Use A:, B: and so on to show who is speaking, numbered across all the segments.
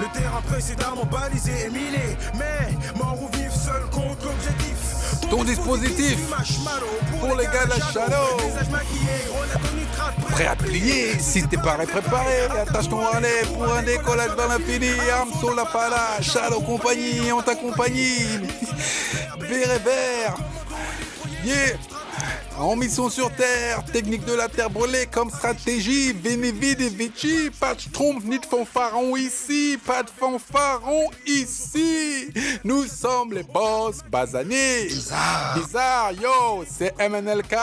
A: Le terrain précédemment balisé et miné. Mais mort ou vif, seul contre l'objectif.
B: Ton dispositif pour les gars de la Shadow. Prêt à plier, si t'es paré, préparé. Attache ton harnais pour un décollage dans l'infini. Arme sur la pala, Shadow compagnie, on t'accompagne. Vert et vert. Yeah. En mission sur terre, technique de la terre brûlée comme stratégie. Veni vidi vici, pas de trompe ni de fanfaron ici, pas de fanfaron ici. Nous sommes les boss basanés. Bizarre, yo, c'est MNLK.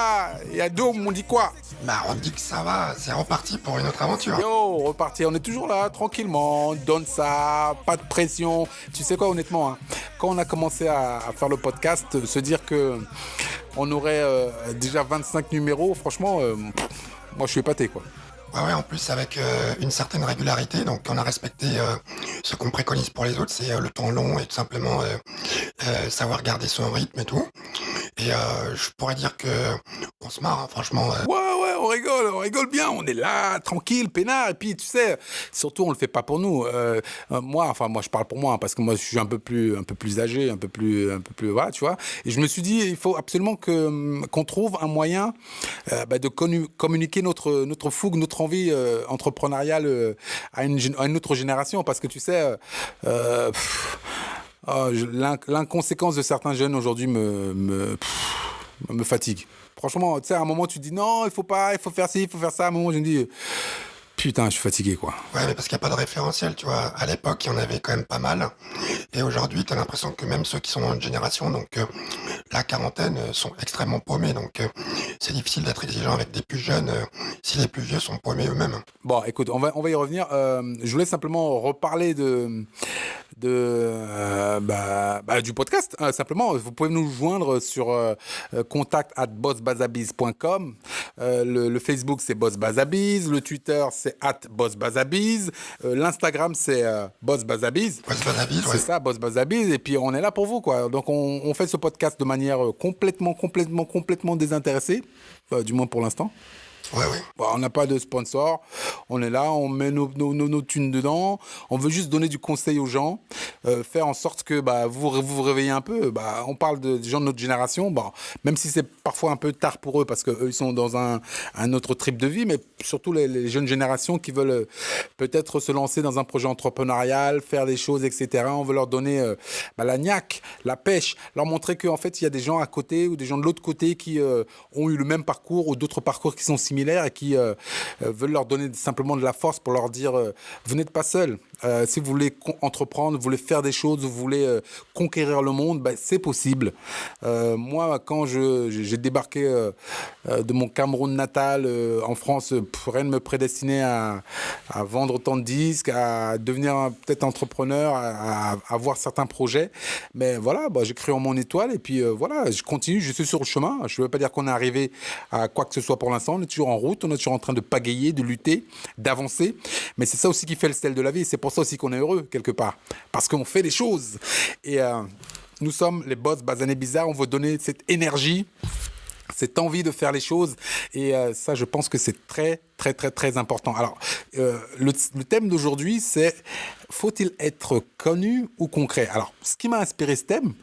B: Et à Doom, on dit quoi?
C: Bah on dit que ça va, c'est reparti pour une autre aventure.
B: Yo, reparti, on est toujours là, tranquillement, donne ça, pas de pression. Tu sais quoi, honnêtement, hein, quand on a commencé à faire le podcast, se dire que on aurait déjà 25 numéros, franchement, moi je suis épaté, quoi.
C: Ouais, en plus avec une certaine régularité, donc on a respecté ce qu'on préconise pour les autres, c'est le temps long et tout simplement savoir garder son rythme et tout. Et je pourrais dire que on se marre, hein, franchement.
B: Ouais, on rigole bien, on est là, tranquille, peinard, et puis tu sais, surtout on le fait pas pour nous. Moi je parle pour moi, hein, parce que moi je suis un peu plus âgé, un peu plus, voilà, tu vois. Et je me suis dit, il faut absolument qu'on trouve un moyen de communiquer notre fougue, notre envie entrepreneuriale à une autre génération, parce que tu sais, l'inconséquence de certains jeunes aujourd'hui me fatigue. Franchement, tu sais, à un moment, tu te dis non, il faut faire ci, il faut faire ça. À un moment, je me dis putain, je suis fatigué, quoi.
C: Ouais, mais parce qu'il n'y a pas de référentiel, tu vois. À l'époque, il y en avait quand même pas mal. Et aujourd'hui, tu as l'impression que même ceux qui sont dans notre génération, donc la quarantaine, sont extrêmement paumés. Donc, c'est difficile d'être exigeant avec des plus jeunes si les plus vieux sont paumés eux-mêmes.
B: Bon, écoute, on va y revenir. Je voulais simplement reparler du podcast, simplement. Vous pouvez nous joindre sur contact@bossbazabiz.com. Le Facebook, c'est bossbazabiz. Le Twitter, c'est @bossbazabiz. L'Instagram, c'est bossbazabiz.
C: Bossbazabiz, ouais.
B: C'est ça, bossbazabiz. Et puis, on est là pour vous, quoi. Donc, on fait ce podcast de manière complètement désintéressée, du moins pour l'instant.
C: Ouais.
B: Bon, on n'a pas de sponsor, on est là, on met nos thunes dedans, on veut juste donner du conseil aux gens, faire en sorte que vous vous réveillez un peu. On parle des gens de notre génération, même si c'est parfois un peu tard pour eux parce qu'eux ils sont dans un autre trip de vie, mais surtout les jeunes générations qui veulent peut-être se lancer dans un projet entrepreneurial, faire des choses, etc. On veut leur donner la niaque, la pêche, leur montrer qu'en fait il y a des gens à côté ou des gens de l'autre côté qui ont eu le même parcours ou d'autres parcours qui sont similaires et qui veulent leur donner simplement de la force pour leur dire vous n'êtes pas seul. Si vous voulez entreprendre, vous voulez faire des choses, vous voulez conquérir le monde, c'est possible. Moi, quand j'ai débarqué de mon Cameroun natal en France, rien ne me prédestinait à vendre autant de disques, à devenir peut-être entrepreneur, à avoir certains projets. Mais voilà, j'ai cru en mon étoile et puis voilà, je continue, je suis sur le chemin. Je ne veux pas dire qu'on est arrivé à quoi que ce soit pour l'instant. On est toujours en route, on est toujours en train de pagayer, de lutter, d'avancer. Mais c'est ça aussi qui fait le sel de la vie. C'est pour ça aussi qu'on est heureux, quelque part. Parce qu'on fait des choses. Et nous sommes les boss basanés bizarres. On veut donner cette énergie, cette envie de faire les choses. Et ça, je pense que c'est très important. Alors, le thème d'aujourd'hui, c'est faut-il être connu ou concret? Alors, ce qui m'a inspiré ce thème,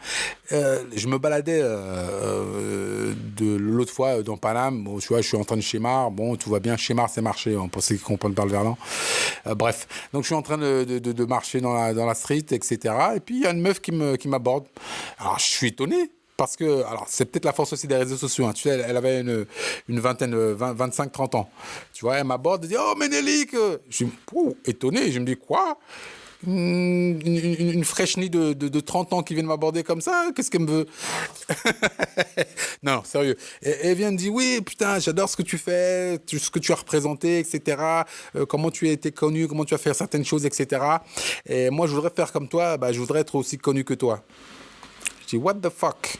B: je me baladais de l'autre fois dans Paname. Bon, tu vois, je suis en train de Chémar. Bon, tout va bien. Chémar, c'est marché, pour ceux qui comprennent pas le verlan. Bref, donc je suis en train de marcher dans la street, etc. Et puis, il y a une meuf qui m'aborde. Alors, je suis étonné. Parce que, alors, c'est peut-être la force aussi des réseaux sociaux. Hein. Tu sais, elle avait une vingtaine, 25-30 ans. Tu vois, elle m'aborde, elle dit « Oh, Ménélique !» Je suis étonné. Je me dis « Quoi ? Une fraîche nid de 30 ans qui vient de m'aborder comme ça, qu'est-ce qu'elle me veut ?» Non, sérieux. Et elle vient me dire « Oui, putain, j'adore ce que tu fais, ce que tu as représenté, etc. Comment tu as été connu, comment tu as fait certaines choses, etc. Et moi, je voudrais faire comme toi, je voudrais être aussi connu que toi. » Je dis, what the fuck?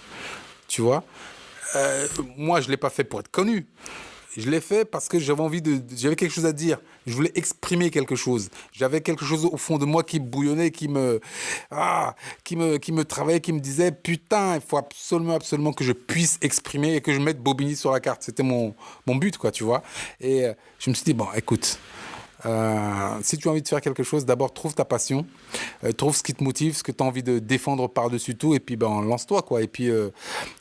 B: Tu vois, moi, je ne l'ai pas fait pour être connu. Je l'ai fait parce que j'avais quelque chose à dire. Je voulais exprimer quelque chose. J'avais quelque chose au fond de moi qui bouillonnait, qui me travaillait, qui me disait, putain, il faut absolument que je puisse exprimer et que je mette Bobigny sur la carte. C'était mon but, quoi, tu vois. Et je me suis dit, bon, écoute, Si tu as envie de faire quelque chose, d'abord trouve ta passion, trouve ce qui te motive, ce que tu as envie de défendre par-dessus tout, et puis lance-toi, quoi. Et puis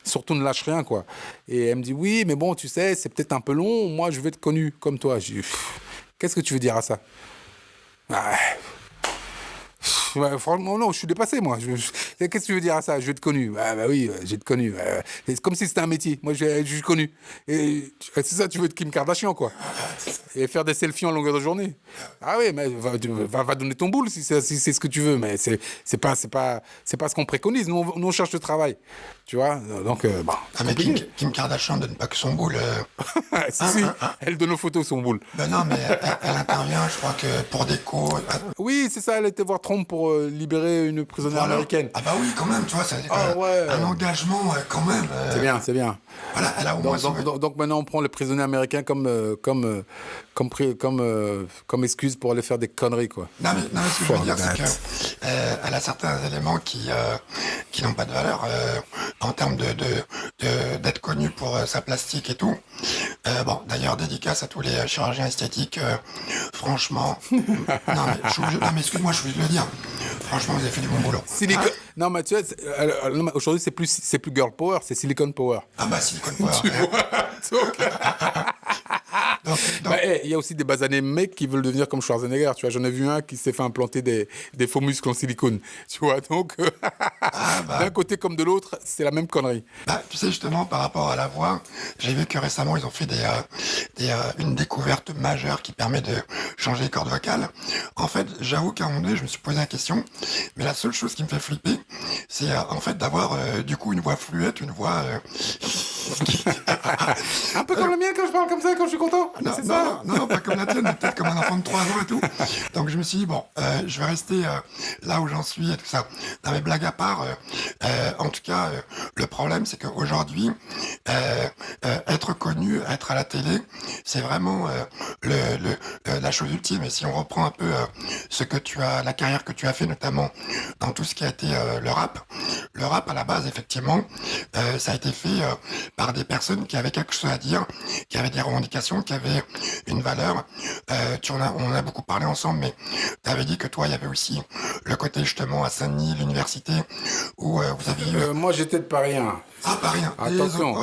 B: surtout ne lâche rien, quoi. Et elle me dit oui, mais bon, tu sais, c'est peut-être un peu long, moi je veux être connu comme toi. J'ai dit, qu'est-ce que tu veux dire à ça? Ouais, franchement, non, je suis dépassé, moi. Qu'est-ce que tu veux dire à ça? Je vais être connu. Bah oui, je vais être connu. C'est comme si c'était un métier. Moi, je suis connu. Et c'est ça, tu veux être Kim Kardashian, quoi. Et faire des selfies en longueur de journée. Ah oui, mais va donner ton boule si c'est ce que tu veux. Mais c'est pas ce qu'on préconise. Nous, on cherche le travail. Tu vois? Donc,
C: mais Kim Kardashian donne pas que son boule.
B: Si, elle donne aux photos son boule.
C: Ben non, mais elle intervient, je crois que pour des causes.
B: Oui, c'est ça, elle était voir Trump pour libérer une prisonnière américaine.
C: Ah bah oui, quand même, tu vois, c'est un engagement quand même.
B: C'est bien.
C: Voilà, elle a au moins
B: donc maintenant, on prend les prisonniers américains comme excuse pour aller faire des conneries, quoi.
C: Non, mais ce que je veux dire, c'est qu'elle a certains éléments qui n'ont pas de valeur en termes d'être connue pour sa plastique et tout. D'ailleurs, dédicace à tous les chirurgiens esthétiques. Franchement, non mais excuse-moi, je suis obligé de le dire. Franchement, vous avez fait du bon boulot.
B: Non, mais tu vois, aujourd'hui, c'est plus girl power, c'est silicon power.
C: Ah bah, silicon power.
B: Il y a aussi des basanés mecs qui veulent devenir comme Schwarzenegger. Tu vois, j'en ai vu un qui s'est fait implanter des faux muscles en silicone. Tu vois, donc d'un côté comme de l'autre, c'est la même connerie.
C: Tu sais, justement, par rapport à la voix, j'ai vu que récemment, ils ont fait une découverte majeure qui permet de changer les cordes vocales. En fait, j'avoue qu'à un moment donné, je me suis posé la question, mais la seule chose qui me fait flipper, c'est en fait d'avoir du coup une voix fluette, une voix...
B: Un peu comme la mienne quand je parle comme ça, quand je suis content.
C: Non, pas comme la tienne, mais peut-être comme un enfant de 3 ans et tout. Donc je me suis dit, je vais rester là où j'en suis et tout ça. Non mais blague à part, en tout cas, le problème c'est qu'aujourd'hui, être connu, être à la télé, c'est vraiment la chose ultime. Et si on reprend un peu la carrière que tu as fait, notamment dans tout ce qui a été le rap à la base, effectivement, ça a été fait par des personnes qui avaient quelque chose à dire, qui avaient des revendications, qui avaient une valeur. On en a beaucoup parlé ensemble, mais tu avais dit que toi, il y avait aussi le côté justement à Saint-Denis, l'université, où vous aviez...
B: Moi, j'étais de Paris 1.
C: Ah, Paris 1.
B: Attention.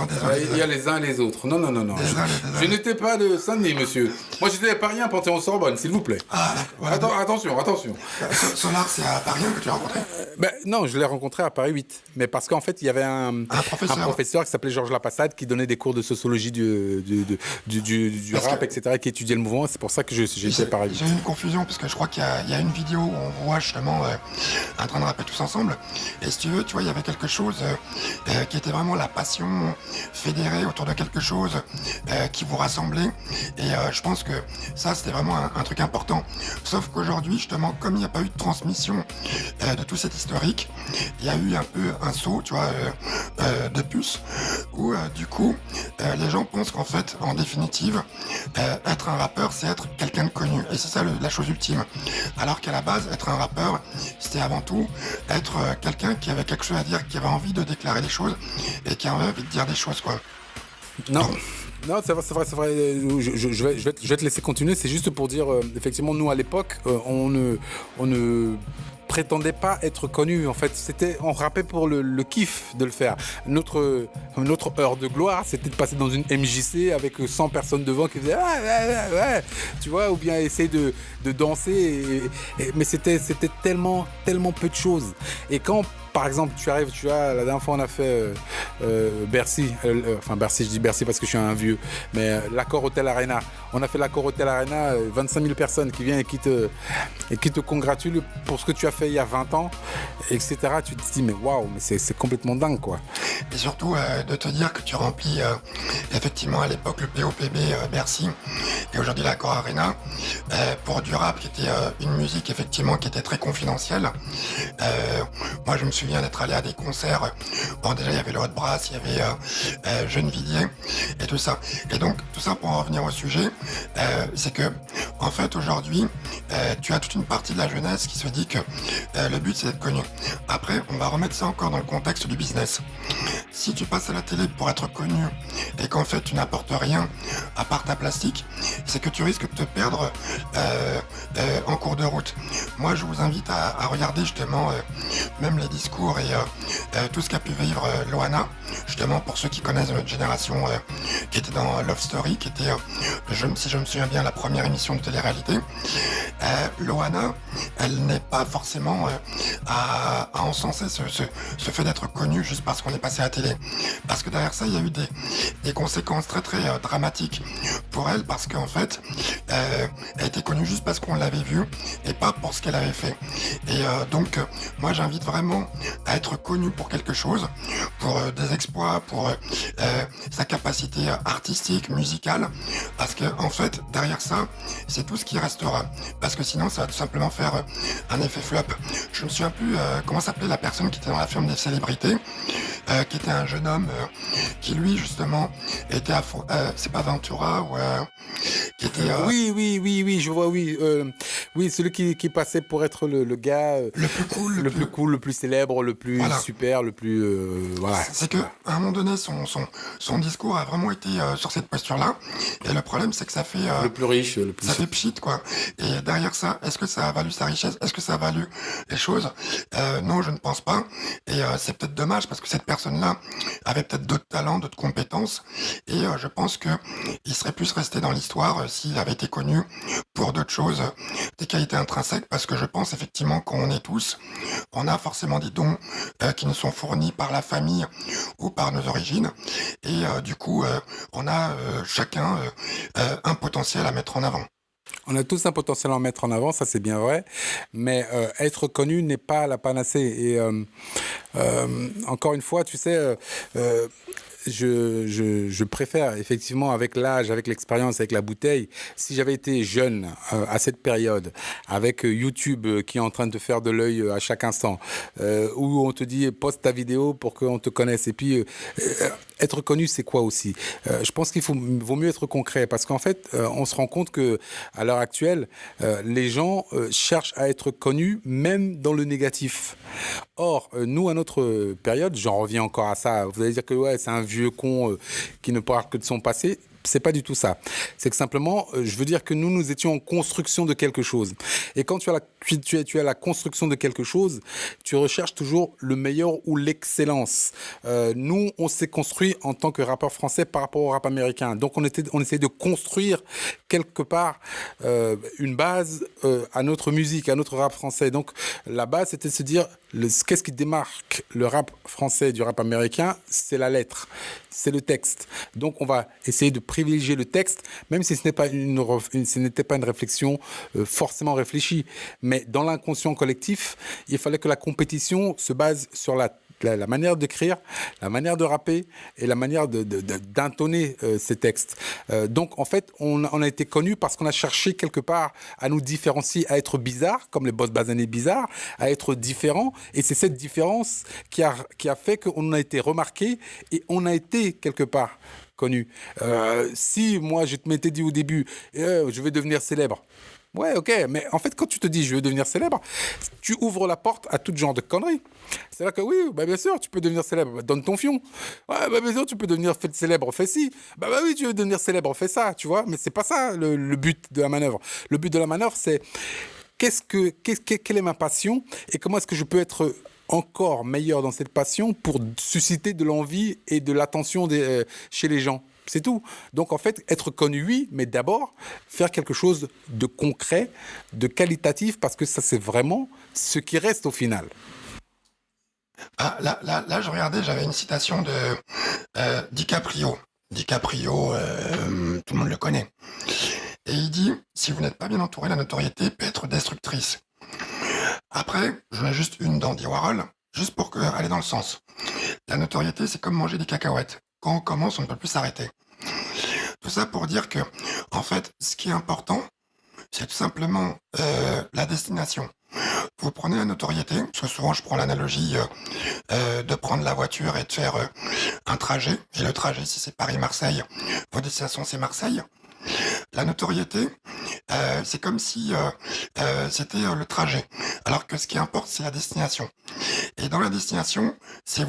B: Désolé. Il y a les uns et les autres. Non.
C: Désolé.
B: Je n'étais pas de Saint-Denis, monsieur. Moi, j'étais à Paris 1, Panthéon-Sorbonne, s'il vous plaît.
C: Voilà.
B: Attention.
C: Solar, c'est à Paris 1 que tu as rencontré?
B: Non, je l'ai rencontré à Paris 8. Mais parce qu'en fait, il y avait un professeur qui s'appelait Georges Lapassade qui donnait des cours de sociologie du rap, etc., qui étudiait le mouvement. C'est pour ça que j'étais à Paris 8.
C: J'ai une confusion, parce que je crois qu'il y a une vidéo où on voit justement en train de rapper tous ensemble. Et si tu veux, tu vois, il y avait quelque chose qui était vraiment la passion fédérée autour de quelque chose qui vous rassemblait. Et je pense que ça, c'était vraiment un truc important. Sauf qu'aujourd'hui, justement, comme il n'y a pas eu de transmission de tout cet historique, il y a eu un peu un saut, tu vois, de puce, où du coup, les gens pensent qu'en fait, en définitive, être un rappeur, c'est être quelqu'un de connu. Et c'est ça la chose ultime. Alors qu'à la base, être un rappeur, c'était avant tout être quelqu'un qui avait quelque chose à dire, qui avait envie de déclarer des choses et qui avait envie de dire des choses, quoi.
B: Non, c'est vrai. Je vais te laisser continuer. C'est juste pour dire, effectivement, nous à l'époque, on ne prétendait pas être connu. En fait, on rappait pour le kiff de le faire. Notre heure de gloire, c'était de passer dans une MJC avec 100 personnes devant qui faisaient ouais, tu vois, ou bien essayer de danser. Mais c'était tellement peu de choses. Et quand par exemple, tu vois, la dernière fois on a fait Bercy, Bercy, je dis Bercy parce que je suis un vieux, mais l'Accor Hotel Arena. On a fait l'Accor Hotel Arena, 25 000 personnes qui viennent et qui te congratulent pour ce que tu as fait il y a 20 ans, etc. Tu te dis, mais waouh, mais c'est complètement dingue, quoi.
C: Et surtout, de te dire que tu remplis effectivement à l'époque le POPB Bercy et aujourd'hui l'Accor Arena pour du rap qui était une musique effectivement qui était très confidentielle. Moi, je me souviens d'être allé à des concerts. Bon, déjà, il y avait le Hot Brass, il y avait Gennevilliers et tout ça. Et donc, tout ça pour en revenir au sujet, c'est que, en fait, aujourd'hui, tu as toute une partie de la jeunesse qui se dit que le but, c'est d'être connu. Après, on va remettre ça encore dans le contexte du business. Si tu passes à la télé pour être connu et qu'en fait, tu n'apportes rien à part ta plastique, c'est que tu risques de te perdre en cours de route. Moi, je vous invite à regarder justement même les discours et tout ce qu'a pu vivre Loana, justement pour ceux qui connaissent notre génération qui était dans Love Story, qui était, si je me souviens bien, la première émission de télé-réalité. Loana, elle n'est pas forcément à encenser ce fait d'être connue juste parce qu'on est passé à la télé. Parce que derrière ça, il y a eu des conséquences très très dramatiques pour elle, parce qu'en fait, elle était connue juste parce qu'on l'avait vue et pas pour ce qu'elle avait fait. Et donc, moi j'invite vraiment à être connue pour quelque chose, pour des exploits, pour sa capacité artistique, musicale, parce que en fait, derrière ça, c'est tout ce qui restera. Parce que sinon, ça va tout simplement faire un effet flop. Je me souviens plus comment s'appelait la personne qui était dans la firme des célébrités, qui était un jeune homme qui lui justement était à c'est pas Ventura ou qui était
B: Oui, je vois, oui. Oui, celui qui passait pour être le gars
C: le plus cool,
B: le plus cool, le plus célèbre, le plus
C: Voilà.
B: super, le plus... voilà.
C: C'est que à un moment donné, son discours a vraiment été sur cette posture-là. Et le problème, c'est que ça fait
B: Le plus riche, le plus...
C: ça fait pchit, quoi. Et derrière ça, est-ce que ça a valu sa richesse? Est-ce que ça a valu les choses? Non, je ne pense pas. Et c'est peut-être dommage parce que cette personne-là avait peut-être d'autres talents, d'autres compétences. Et je pense que il serait plus resté dans l'histoire s'il avait été connu pour d'autres choses, des qualités intrinsèques. Parce que je pense effectivement qu'on est tous, on a forcément des dons qui nous sont fournis par la famille ou par nos origines. Et du coup, on a chacun un potentiel à mettre en avant.
B: On a tous un potentiel à en mettre en avant, ça c'est bien vrai, mais être connu n'est pas la panacée. Et encore une fois, tu sais, je préfère effectivement, avec l'âge, avec l'expérience, avec la bouteille, si j'avais été jeune à cette période, avec YouTube qui est en train de te faire de l'œil à chaque instant, où on te dit poste ta vidéo pour qu'on te connaisse, et puis être connu, c'est quoi aussi? Je pense vaut mieux être concret, parce qu'en fait, on se rend compte que à l'heure actuelle, les gens cherchent à être connus, même dans le négatif. Or, nous, à notre période, j'en reviens encore à ça, vous allez dire que ouais, c'est un vieux con qui ne parle que de son passé. C'est pas du tout ça. C'est que simplement, je veux dire que nous étions en construction de quelque chose. Et quand tu as la construction de quelque chose, tu recherches toujours le meilleur ou l'excellence. Nous, on s'est construit en tant que rappeur français par rapport au rap américain. Donc, on essayait de construire quelque part une base à notre musique, à notre rap français. Donc, la base, c'était de se dire, qu'est-ce qui démarque le rap français du rap américain? C'est la lettre, c'est le texte. Donc, on va essayer de privilégier le texte, même si ce n'était pas une réflexion forcément réfléchie. Mais dans l'inconscient collectif, il fallait que la compétition se base sur la manière d'écrire, la manière de rapper et la manière d'intonner ces textes. Donc, en fait, on a été connus parce qu'on a cherché quelque part à nous différencier, à être bizarre, comme les boss basanés bizarres, à être différents. Et c'est cette différence qui a fait qu'on a été remarqué et on a été quelque part connu. Si moi je te m'étais dit au début, je vais devenir célèbre. Ouais, ok, mais en fait, quand tu te dis je veux devenir célèbre, tu ouvres la porte à tout genre de conneries. C'est-à-dire que oui, bah bien sûr, tu peux devenir célèbre, bah, donne ton fion. Ouais, bah bien sûr, tu peux devenir célèbre, fais ci. Bah oui, tu veux devenir célèbre, fais ça, tu vois. Mais c'est pas ça le but de la manœuvre. Le but de la manœuvre, c'est quelle est ma passion et comment est-ce que je peux être encore meilleur dans cette passion pour susciter de l'envie et de l'attention chez les gens. C'est tout. Donc, en fait, être connu, oui, mais d'abord, faire quelque chose de concret, de qualitatif, parce que ça, c'est vraiment ce qui reste au final.
C: Ah, là, je regardais, j'avais une citation de DiCaprio. DiCaprio, tout le monde le connaît. Et il dit, si vous n'êtes pas bien entouré, la notoriété peut être destructrice. Après, je mets juste une d'Andy Warhol, juste pour aller dans le sens. La notoriété, c'est comme manger des cacahuètes. Quand on commence, on ne peut plus s'arrêter. Tout ça pour dire que, en fait, ce qui est important, c'est tout simplement la destination. Vous prenez la notoriété, parce que souvent je prends l'analogie de prendre la voiture et de faire un trajet. Et le trajet, si c'est Paris-Marseille, votre destination c'est Marseille. La notoriété, c'est comme si c'était le trajet. Alors que ce qui importe, c'est la destination. Et dans la destination, c'est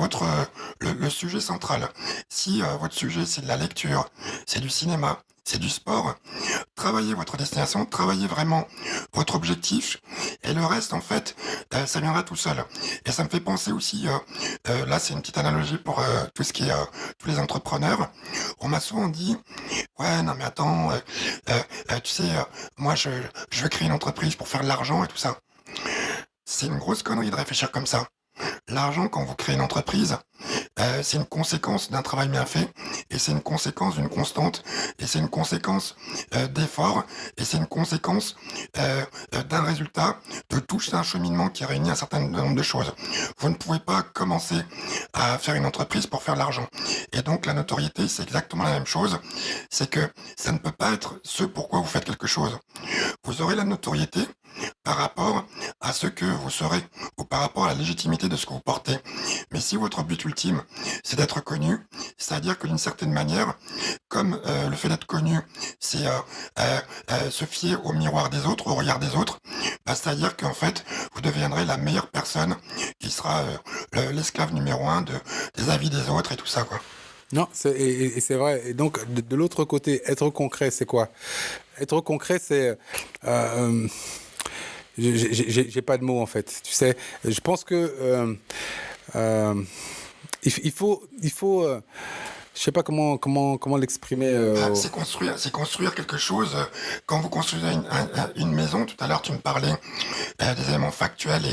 C: le sujet central. Si votre sujet, c'est de la lecture, c'est du cinéma, c'est du sport, travaillez votre destination, travaillez vraiment votre objectif, et le reste, en fait, ça viendra tout seul. Et ça me fait penser aussi, là, c'est une petite analogie pour tout ce qui est tous les entrepreneurs. On m'a souvent dit, ouais, non mais attends, tu sais, moi je veux créer une entreprise pour faire de l'argent et tout ça. C'est une grosse connerie de réfléchir comme ça. L'argent, quand vous créez une entreprise, c'est une conséquence d'un travail bien fait, et c'est une conséquence d'une constante, et c'est une conséquence d'efforts, et c'est une conséquence d'un résultat, de tout un cheminement qui réunit un certain nombre de choses. Vous ne pouvez pas commencer à faire une entreprise pour faire de l'argent. Et donc la notoriété, c'est exactement la même chose, c'est que ça ne peut pas être ce pourquoi vous faites quelque chose. Vous aurez la notoriété par rapport à ce que vous serez, ou par rapport à la légitimité de ce que vous portez. Mais si votre but ultime, c'est d'être connu, c'est-à-dire que d'une certaine manière, comme le fait d'être connu, c'est se fier au miroir des autres, au regard des autres, bah, c'est-à-dire qu'en fait, vous deviendrez la meilleure personne qui sera l'esclave numéro un des avis des autres et tout ça, quoi.
B: Non, et c'est vrai. Et donc, de l'autre côté, être concret, c'est quoi? Être concret, c'est... j'ai pas de mots, en fait. Tu sais, je pense que... il faut je sais pas comment l'exprimer.
C: C'est construire quelque chose. Quand vous construisez une maison, tout à l'heure tu me parlais des éléments factuels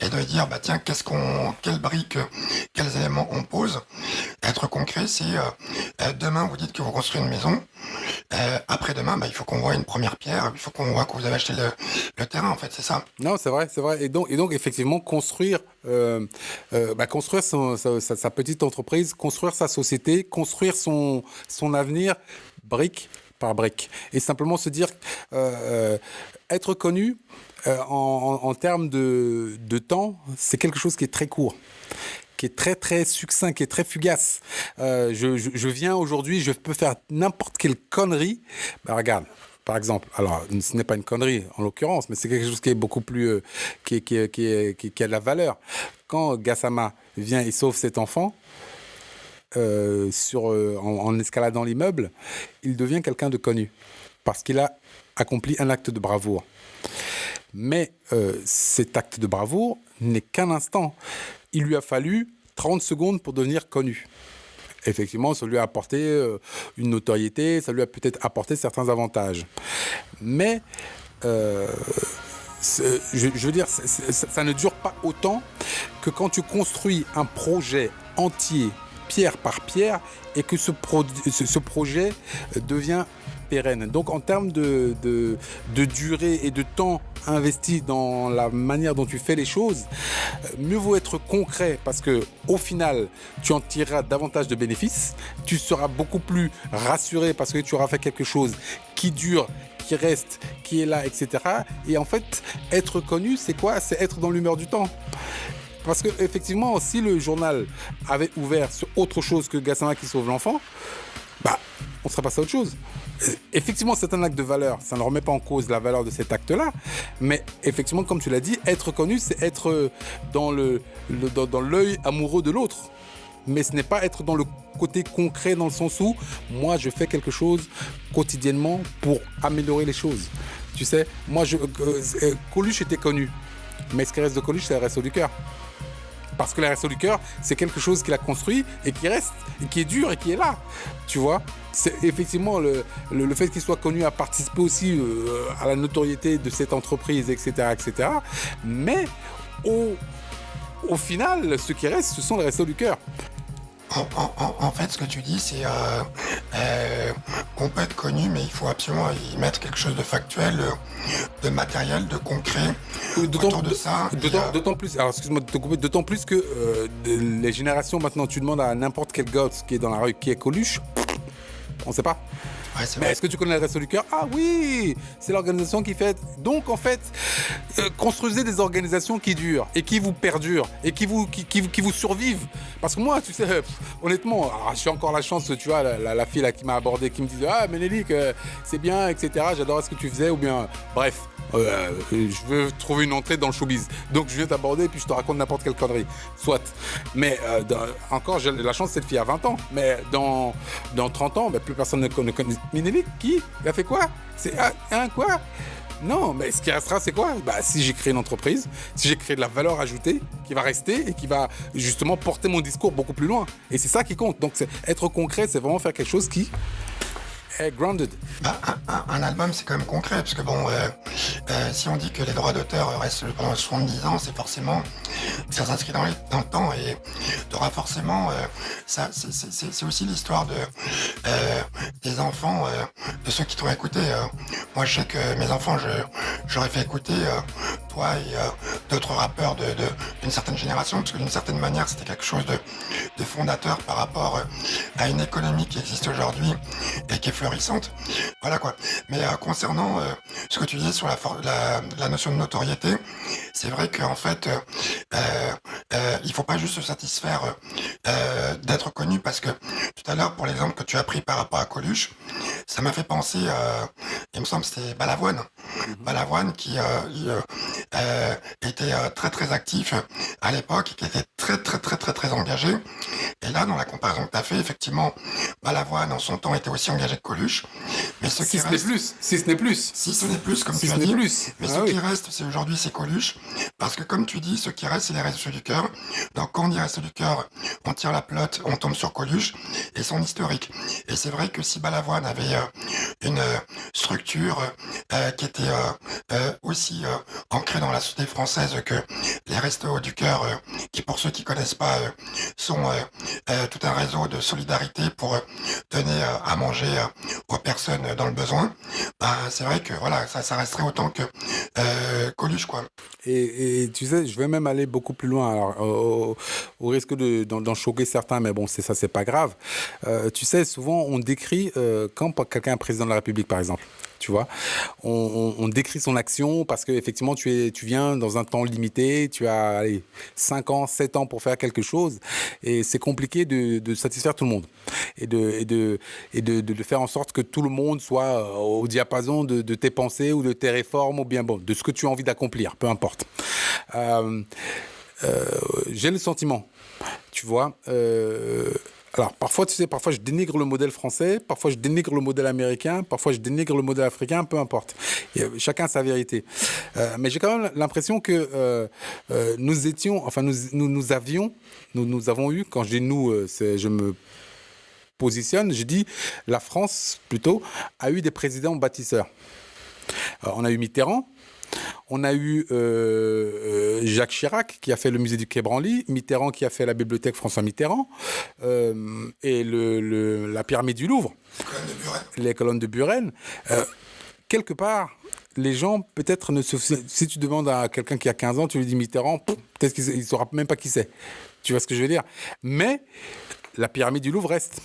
C: et de dire bah tiens quelles briques, quels éléments on pose. Être concret, c'est demain vous dites que vous construisez une maison. Après-demain, bah, il faut qu'on voit une première pierre, il faut qu'on voit que vous avez acheté le terrain, en fait, c'est ça.
B: Non, c'est vrai. Et donc effectivement, construire sa petite entreprise, construire sa société, construire son avenir, brique par brique. Et simplement se dire, être connu en termes de temps, c'est quelque chose qui est très court, qui est très très succinct, qui est très fugace. Je viens aujourd'hui, je peux faire n'importe quelle connerie. Bah, regarde, par exemple, alors ce n'est pas une connerie en l'occurrence, mais c'est quelque chose qui est beaucoup plus, qui a de la valeur. Quand Gassama vient et sauve cet enfant en escaladant l'immeuble, il devient quelqu'un de connu parce qu'il a accompli un acte de bravoure. Mais cet acte de bravoure n'est qu'un instant. Il lui a fallu 30 secondes pour devenir connu. Effectivement, ça lui a apporté une notoriété, ça lui a peut-être apporté certains avantages. Mais, je veux dire, ça ne dure pas autant que quand tu construis un projet entier, pierre par pierre, et que ce projet devient pérenne. Donc en termes de durée et de temps investi dans la manière dont tu fais les choses, mieux vaut être concret parce que au final tu en tireras davantage de bénéfices, tu seras beaucoup plus rassuré parce que tu auras fait quelque chose qui dure, qui reste, qui est là, etc. Et en fait, être connu, c'est quoi? C'est être dans l'humeur du temps. Parce que effectivement, si le journal avait ouvert sur autre chose que Gassama qui sauve l'enfant, bah, on serait passé à autre chose. Effectivement, c'est un acte de valeur. Ça ne remet pas en cause la valeur de cet acte-là. Mais effectivement, comme tu l'as dit, être connu, c'est être dans l'œil amoureux de l'autre. Mais ce n'est pas être dans le côté concret, dans le sens où moi, je fais quelque chose quotidiennement pour améliorer les choses. Tu sais, moi, Coluche était connu. Mais ce qui reste de Coluche, c'est le Resto du Cœur. Parce que le Resto du Cœur, c'est quelque chose qu'il a construit et qui reste, et qui est dur et qui est là. Tu vois, c'est effectivement le fait qu'il soit connu a participé aussi à la notoriété de cette entreprise, etc., etc. Mais au final, ce qui reste, ce sont les Restos du Cœur.
C: En fait, ce que tu dis, c'est qu'on peut être connu, mais il faut absolument y mettre quelque chose de factuel, de matériel, de concret autour de ça.
B: D'autant plus, alors excuse-moi de te couper, d'autant plus que les générations maintenant, tu demandes à n'importe quel gosse qui est dans la rue qui est Coluche, on ne sait pas.
C: Ouais, c'est
B: Mais
C: vrai.
B: est-ce que tu connais le Resto du Cœur? Ah oui, c'est l'organisation qui fait. Donc en fait, construisez des organisations qui durent et qui vous perdurent et qui vous survivent. Parce que moi, tu sais, honnêtement, j'ai encore la chance, tu vois, la fille là qui m'a abordé, qui me disait ah Ménélique, c'est bien, etc. J'adorais ce que tu faisais, ou bien bref. Je veux trouver une entrée dans le showbiz. Donc je viens t'aborder et puis je te raconte n'importe quelle connerie. Soit. Mais encore, j'ai la chance, cette fille a 20 ans. Mais dans 30 ans, plus personne ne connaît. Minelik, qui? Il a fait quoi? C'est quoi? Non, mais ce qui restera, c'est quoi? Bah, si j'ai créé une entreprise, si j'ai créé de la valeur ajoutée qui va rester et qui va justement porter mon discours beaucoup plus loin. Et c'est ça qui compte. Donc, être concret, c'est vraiment faire quelque chose qui est grounded.
C: Bah, un album, c'est quand même concret, parce que bon, si on dit que les droits d'auteur restent pendant 70 ans, c'est forcément, ça s'inscrit dans le temps, et tu auras forcément, ça, c'est aussi l'histoire des enfants, de ceux qui t'ont écouté. Moi, je sais que mes enfants, j'aurais fait écouter toi et d'autres rappeurs d'une certaine génération, parce que d'une certaine manière, c'était quelque chose de fondateur par rapport à une économie qui existe aujourd'hui et qui est florissante. Voilà quoi. Mais concernant ce que tu disais sur la notion de notoriété, c'est vrai qu'en fait, il faut pas juste se satisfaire d'être connu, parce que tout à l'heure, pour l'exemple que tu as pris par rapport à Coluche, ça m'a fait penser, il me semble que c'était Balavoine. Balavoine qui était très très actif à l'époque, qui était très engagé. Et là, dans la comparaison que tu as fait, effectivement, Balavoine en son temps était aussi engagé que Coluche. Mais ce qui reste,
B: si ce n'est plus,
C: comme
B: si
C: tu
B: ce
C: as
B: n'est
C: dit.
B: plus.
C: Mais ce qui reste, c'est aujourd'hui, c'est Coluche. Parce que comme tu dis, ce qui reste, c'est les Restos du Cœur. Donc quand on dit Restos du Cœur, on tire la pelote, on tombe sur Coluche et son historique. Et c'est vrai que si Balavoine avait une structure qui était aussi ancrée dans la société française que les Restos du Cœur, qui pour ceux qui connaissent pas, sont tout un réseau de solidarité pour donner à manger aux personnes dans le besoin, bah, c'est vrai que voilà, ça resterait autant que Coluche, quoi.
B: Et tu sais, je vais même aller beaucoup plus loin, alors, au risque d'en choquer certains, mais bon, c'est pas grave. Tu sais, souvent, on décrit, quand quelqu'un est président de la République, par exemple, tu vois, on décrit son action parce qu'effectivement, tu viens dans un temps limité, tu as 5 ans, 7 ans pour faire quelque chose, et c'est compliqué de satisfaire tout le monde, et de faire en sorte que tout le monde soit au diapason de tes pensées ou de tes réformes, ou bien bon, de ce que tu as envie d'accomplir, peu importe. J'ai le sentiment, tu vois, alors, parfois, tu sais, parfois je dénigre le modèle français, parfois je dénigre le modèle américain, parfois je dénigre le modèle africain, peu importe. Chacun a sa vérité. Mais j'ai quand même l'impression que nous avons eu, quand je dis nous, je me positionne, je dis la France, plutôt, a eu des présidents bâtisseurs. On a eu Mitterrand. On a eu Jacques Chirac qui a fait le musée du Quai Branly, Mitterrand qui a fait la bibliothèque François Mitterrand, et la pyramide du Louvre, les colonnes de Buren. Quelque part, les gens peut-être si tu demandes à quelqu'un qui a 15 ans, tu lui dis Mitterrand, peut-être qu'il ne saura même pas qui c'est. Tu vois ce que je veux dire? Mais la pyramide du Louvre reste.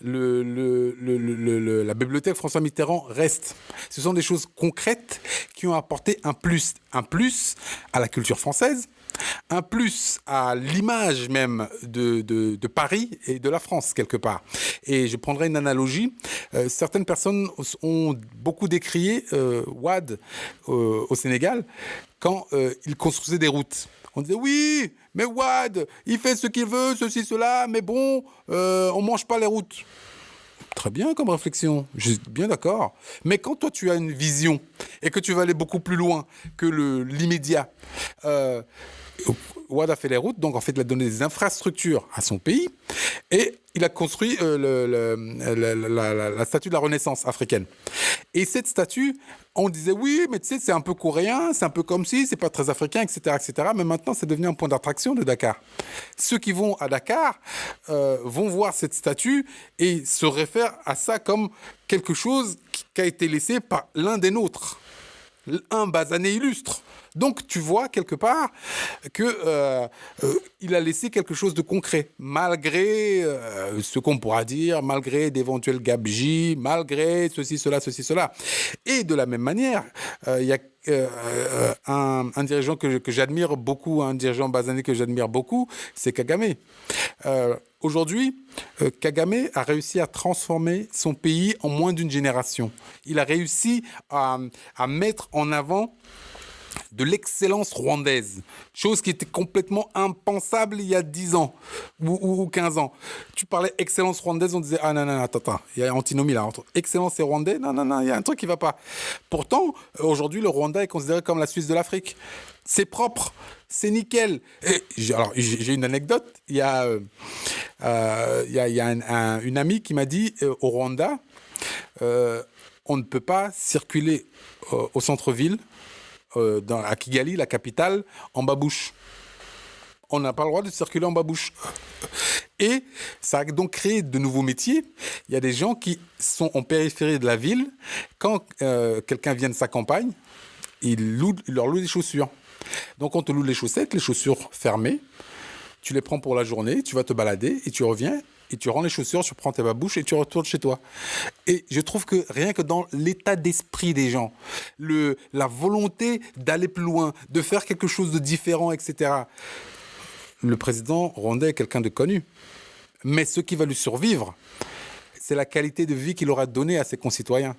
B: La bibliothèque François Mitterrand reste. Ce sont des choses concrètes qui ont apporté un plus à la culture française, un plus à l'image même de Paris et de la France, quelque part. Et je prendrai une analogie. Certaines personnes ont beaucoup décrié Wade au Sénégal quand il construisait des routes. On disait oui, mais Wade, il fait ce qu'il veut, ceci, cela, mais bon, on mange pas les routes. Très bien comme réflexion, je suis bien d'accord. Mais quand toi tu as une vision et que tu vas aller beaucoup plus loin que l'immédiat, Wade a fait les routes, donc en fait il a donné des infrastructures à son pays et il a construit la statue de la Renaissance africaine. Et cette statue, on disait oui, mais tu sais, c'est un peu coréen, c'est un peu comme si, c'est pas très africain, etc., etc. Mais maintenant, c'est devenu un point d'attraction de Dakar. Ceux qui vont à Dakar vont voir cette statue et se réfèrent à ça comme quelque chose qui a été laissé par l'un des nôtres, un basané illustre. Donc, tu vois, quelque part, qu'il a laissé quelque chose de concret, malgré ce qu'on pourra dire, malgré d'éventuels gabegies, malgré ceci, cela. Et de la même manière, il y a un dirigeant que j'admire beaucoup, un dirigeant basané que j'admire beaucoup, c'est Kagame. Aujourd'hui, Kagame a réussi à transformer son pays en moins d'une génération. Il a réussi à mettre en avant de l'excellence rwandaise. Chose qui était complètement impensable il y a 10 ans ou 15 ans. Tu parlais excellence rwandaise, on disait, ah non, attends, il y a antinomie là, entre excellence et rwandais, non, il y a un truc qui va pas. Pourtant, aujourd'hui, le Rwanda est considéré comme la Suisse de l'Afrique. C'est propre, c'est nickel. Et j'ai une anecdote. Il y a une amie qui m'a dit, au Rwanda, on ne peut pas circuler au centre-ville, à Kigali, la capitale, en babouche. On n'a pas le droit de circuler en babouche. Et ça a donc créé de nouveaux métiers. Il y a des gens qui sont en périphérie de la ville. Quand quelqu'un vient de sa campagne, il leur loue des chaussures. Donc on te loue les chaussettes, les chaussures fermées. Tu les prends pour la journée, tu vas te balader et tu reviens. Et tu rends les chaussures, tu prends tes babouches et tu retournes chez toi. Et je trouve que rien que dans l'état d'esprit des gens, la volonté d'aller plus loin, de faire quelque chose de différent, etc. Le président rwandais est quelqu'un de connu. Mais ce qui va lui survivre, c'est la qualité de vie qu'il aura donnée à ses concitoyens.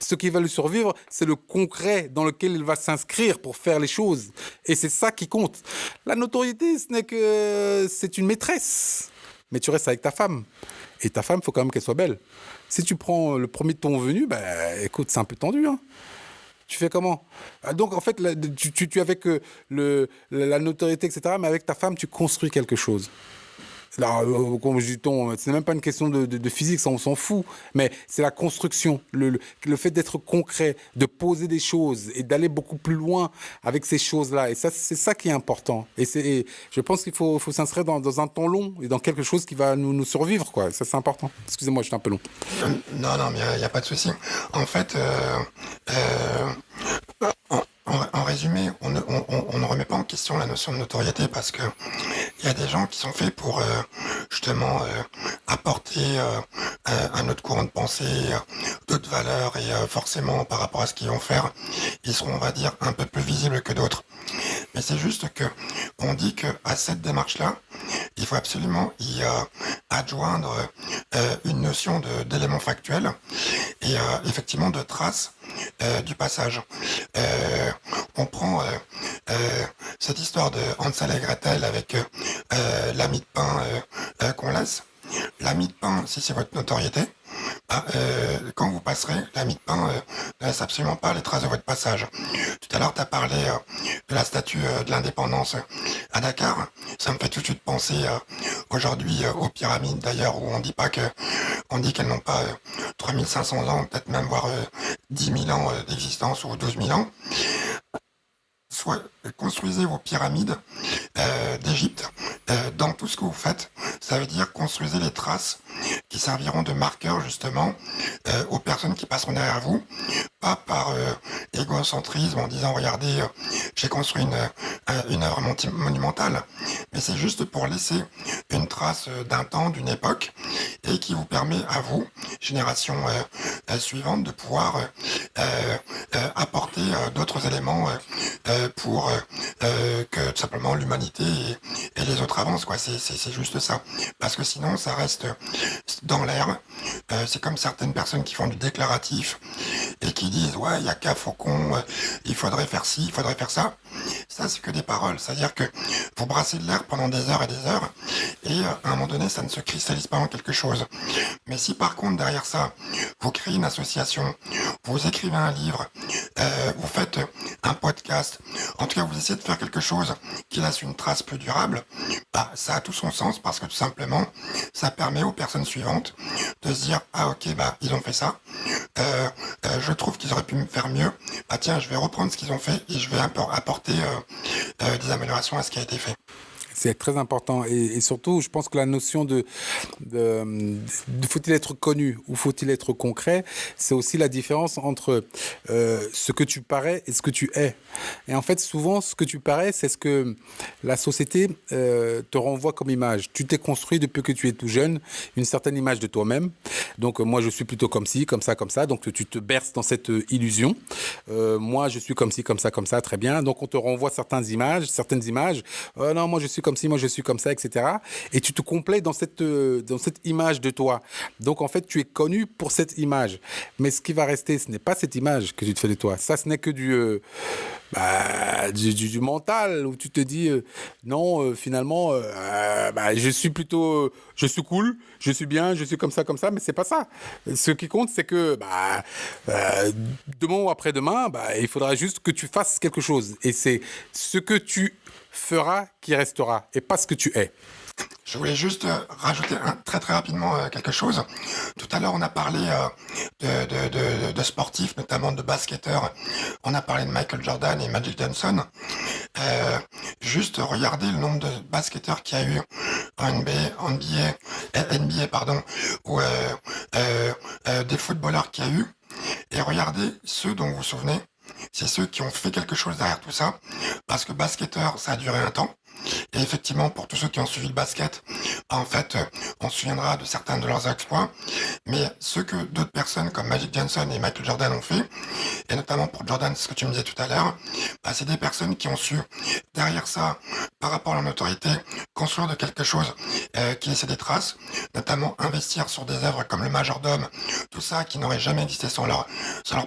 B: Ce qui va lui survivre, c'est le concret dans lequel il va s'inscrire pour faire les choses. Et c'est ça qui compte. La notoriété, ce n'est que... c'est une maîtresse. Mais tu restes avec ta femme. Et ta femme, il faut quand même qu'elle soit belle. Si tu prends le premier de ton venu, écoute, c'est un peu tendu. Hein. Tu fais comment? Donc, en fait, tu avec la notoriété, etc., mais avec ta femme, tu construis quelque chose. Là, comme je dis, c'est même pas une question de physique, ça on s'en fout, mais c'est la construction, le fait d'être concret, de poser des choses et d'aller beaucoup plus loin avec ces choses-là. Et ça, c'est ça qui est important. Et je pense qu'il faut s'inscrire dans un temps long et dans quelque chose qui va nous survivre, quoi. Ça, c'est important. Excusez-moi, je suis un peu long.
C: Non, mais il n'y a pas de souci. En fait, en résumé, on ne remet pas en question la notion de notoriété parce que il y a des gens qui sont faits pour justement apporter un autre courant de pensée, d'autres valeurs et forcément par rapport à ce qu'ils vont faire, ils seront, on va dire, un peu plus visibles que d'autres. Mais c'est juste que on dit que à cette démarche-là, il faut absolument y adjoindre une notion d'élément factuel et effectivement de traces du passage. On prend cette histoire de Hansel et Gretel avec la mie de pain qu'on laisse. La mie de pain, si c'est votre notoriété, quand vous passerez, la mie de pain ne laisse absolument pas les traces de votre passage. Tout à l'heure, tu as parlé de la statue de l'indépendance à Dakar. Ça me fait tout de suite penser aujourd'hui aux pyramides d'ailleurs, où on dit qu'elles n'ont pas 3500 ans, peut-être même voire 10 000 ans d'existence ou 12 000 ans. Soit construisez vos pyramides d'Égypte dans tout ce que vous faites. Ça veut dire construisez les traces qui serviront de marqueurs justement aux personnes qui passeront derrière vous, pas par égocentrisme en disant regardez j'ai construit une œuvre monumentale, mais c'est juste pour laisser une trace d'un temps, d'une époque, et qui vous permet à vous, génération suivante, de pouvoir apporter d'autres éléments pour que tout simplement l'humanité et les autres avancent, quoi. C'est juste ça. Parce que sinon, ça reste dans l'air. C'est comme certaines personnes qui font du déclaratif et qui disent ouais, il y a qu'à Faucon, il faudrait faire ci, il faudrait faire ça. Ça, c'est que des paroles. C'est-à-dire que vous brassez de l'air pendant des heures et à un moment donné, ça ne se cristallise pas en quelque chose. Mais si par contre, derrière ça, vous créez une association, vous écrivez un livre, vous faites un podcast, en tout cas, vous essayez de faire quelque chose qui laisse une trace plus durable, ça a tout son sens parce que tout simplement, ça permet aux personnes suivantes de se dire, ah ok, ils ont fait ça, je trouve qu'ils auraient pu me faire mieux, tiens, je vais reprendre ce qu'ils ont fait et je vais apporter des améliorations à ce qui a été fait.
B: C'est très important. Et surtout, je pense que la notion de faut-il être connu ou faut-il être concret, c'est aussi la différence entre ce que tu parais et ce que tu es. Et en fait, souvent, ce que tu parais, c'est ce que la société te renvoie comme image. Tu t'es construit depuis que tu es tout jeune, une certaine image de toi-même. Donc, moi, je suis plutôt comme ci, comme ça. Donc, tu te berces dans cette illusion. Moi, je suis comme ci, comme ça, très bien. Donc, on te renvoie certaines images. Non, moi, je suis comme ci, moi je suis comme ça, etc. Et tu te complais dans cette image de toi. Donc en fait, tu es connu pour cette image. Mais ce qui va rester, ce n'est pas cette image que tu te fais de toi. Ça, ce n'est que du mental, où tu te dis non, finalement, je suis plutôt, je suis cool, je suis bien, je suis comme ça, mais c'est pas ça. Ce qui compte, c'est que demain ou après-demain, il faudra juste que tu fasses quelque chose. Et c'est ce que tu feras qui restera, et pas ce que tu es.
C: Je voulais juste rajouter très très rapidement quelque chose. Tout à l'heure, on a parlé de sportifs, notamment de basketteurs. On a parlé de Michael Jordan et Magic Johnson. Juste regardez le nombre de basketteurs qu'il y a eu en NBA, ou des footballeurs qu'il y a eu. Et regardez ceux dont vous vous souvenez. C'est ceux qui ont fait quelque chose derrière tout ça. Parce que basketteur, ça a duré un temps. Et effectivement, pour tous ceux qui ont suivi le basket, en fait, on se souviendra de certains de leurs exploits. Mais ce que d'autres personnes comme Magic Johnson et Michael Jordan ont fait, et notamment pour Jordan, ce que tu me disais tout à l'heure, c'est des personnes qui ont su, derrière ça, par rapport à leur notoriété, construire de quelque chose qui laissait des traces, notamment investir sur des œuvres comme le Majordome, tout ça qui n'aurait jamais existé sans leur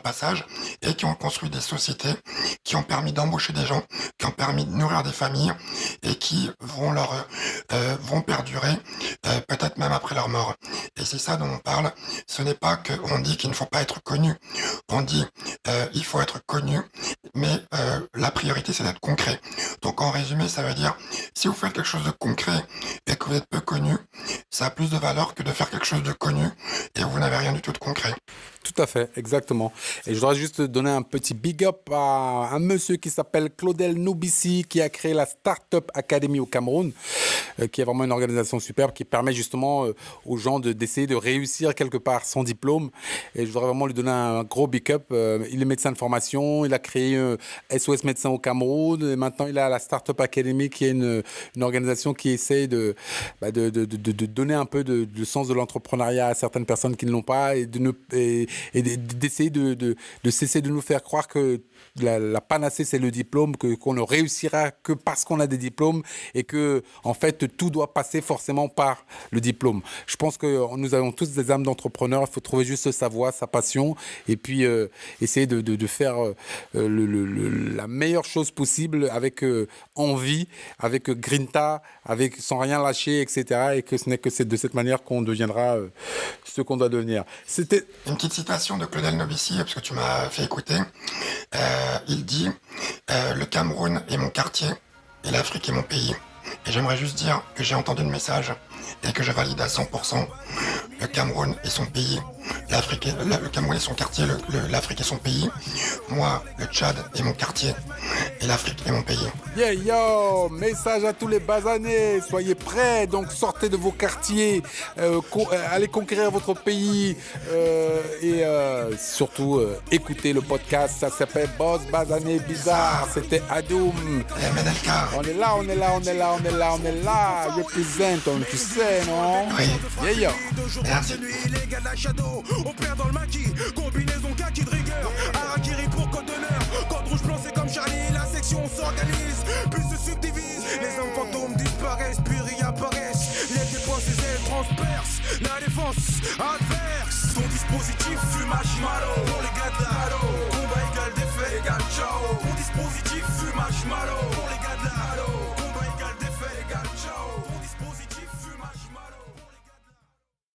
C: passage, et qui ont construit des sociétés qui ont permis d'embaucher des gens, qui ont permis de nourrir des familles, et qui vont perdurer peut-être même après leur mort. Et c'est ça dont on parle. Ce n'est pas qu'on dit qu'il ne faut pas être connu. On dit il faut être connu, mais la priorité c'est d'être concret. Donc en résumé, ça veut dire si vous faites quelque chose de concret et que vous êtes peu connu, ça a plus de valeur que de faire quelque chose de connu et vous n'avez rien du tout de concret.
B: Tout à fait, exactement. Et je voudrais juste donner un petit big up à un monsieur qui s'appelle Claudel Noubissi, qui a créé la Startup Academy au Cameroun, qui est vraiment une organisation superbe qui permet justement aux gens d'essayer de réussir quelque part son diplôme. Et je voudrais vraiment lui donner un gros big up. Il est médecin de formation, il a créé SOS Médecins au Cameroun, et maintenant il a la Startup Academy, qui est une organisation qui essaie de donner un peu de sens de l'entrepreneuriat à certaines personnes qui ne l'ont pas, et d'essayer de cesser de nous faire croire que la panacée c'est le diplôme, qu'on ne réussira que parce qu'on a des diplômes, et que en fait tout doit passer forcément par le diplôme. Je pense que nous avons tous des âmes d'entrepreneurs, il faut trouver juste sa voie, sa passion, et puis essayer de faire la meilleure chose possible avec envie, avec grinta, sans rien lâcher, etc. Et que ce n'est que de cette manière qu'on deviendra ce qu'on doit devenir. C'était
C: une petite citation de Claudel Novici, parce que tu m'as fait écouter. Il dit le Cameroun est mon quartier et l'Afrique est mon pays. Et j'aimerais juste dire que j'ai entendu le message et que je valide à 100%. Le Cameroun est son pays, le Cameroun est son quartier, l'Afrique est son pays. Moi, le Tchad est mon quartier et l'Afrique est mon pays.
B: Yeah yo, message à tous les basanés, soyez prêts, donc sortez de vos quartiers, allez conquérir votre pays, et surtout écoutez le podcast, ça s'appelle Boss Basané Bizarre, c'était Adoum.
C: MNLK.
B: On est là, représente, tu sais, non?
C: Oui.
B: Yeah yo.
C: Merci.
A: Les gars de la Shadow, on perd dans le maquis. Combinaison kaki de rigueur. Harakiri pour code d'honneur. Code rouge blanc, c'est comme Charlie. La section s'organise, puis se subdivise. Les hommes fantômes disparaissent, puis réapparaissent. Les dépenses, les ailes transpercent. La défense adverse. Ton dispositif fume à Shimano. Pour les gars de la Halo.